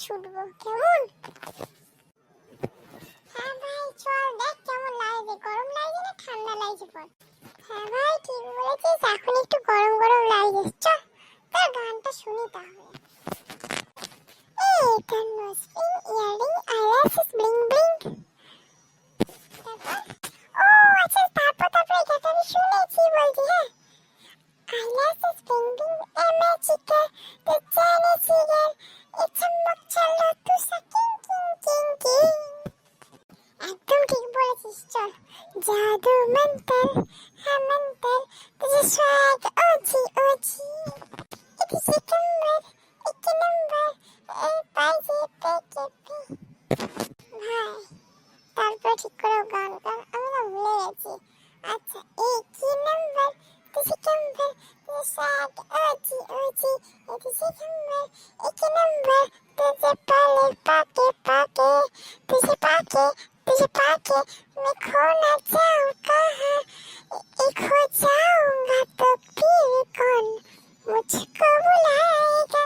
ছুটবো, কেমন? হ্যাঁ ভাই চল, দেখ কেমন লাগছে, গরম লাগছে না ঠান্ডা লাগছে বল। হ্যাঁ ভাই ঠিক বলেছিস, এখন একটু গরম গরম লাগছে, চল তার গানটা শুনি তাহলে। এই কান spring earring eyelashes bling bling. ও আচ্ছা, তারপর এই গানটা আমি শুনেছি বলছি। হ্যাঁ, eyelashes blinking, a magical, the Chinese eagle, it's a mockchalo to sa king king king king. একদম ঠিক বলেছিস, চল। জাদু মন্তর হ্যাঁ মন্তর, তুঝে swag OG OG, it is a number, এই পাইছে পেকে পে। ভাই তারপর ঠিক করে গান গান, আমি না ভুলে গেছি। আচ্ছা এই কি নাম্বার, তুঝে নাম্বার, তুঝে swag OG OG, it is a number, एक नंबर, तुझे पले पाके पाके, तुझे पाके मैं खो ना जाऊं कहाँ, खो जाऊंगा तो फिर कौन मुझको बुलाएगा।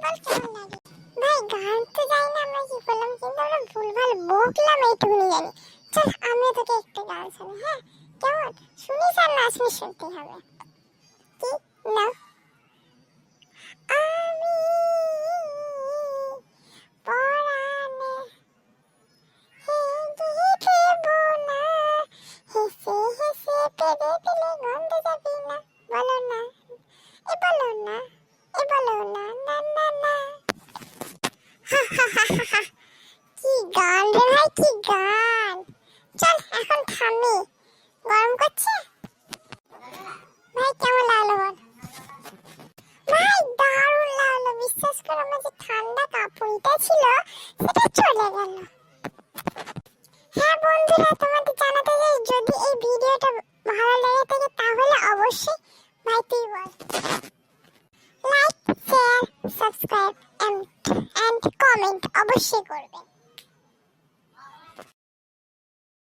বল কেমন লাগে ভাই? গান তো জানি না আমরা কি করলাম, কিন্তু আমরা ভুলভাল বকলাম এইটুকুনি জানি। চল আমিও তোকে একটা গান শোনাই। হ্যাঁ কেমন, শুনিস আর নাচ মিস শুনতে হবে কি না? আমি পরাণে হেগে দেবো না, হেসে হেসে পেরে দিলে গন্ধ যাবি না। বলো না এ বলো না এ বলো না না না না। কি গান রে ভাই, কি গান! চল এখন থামি, গরম করছে। ভাই কেমন লাগলো বল? ভাই দারুণ লাগলো, বিশ্বাস করো আমার যে ঠান্ডা কাপড়টা ছিল সেটা চলে গেল। হ্যাঁ বন্ধুরা, তোমাদের জানাতে চাই যদি এই ভিডিওটা ভালো লেগে থাকে তাহলে অবশ্যই ভাই তুই বল like share subscribe and comment অবশ্যই করবেন।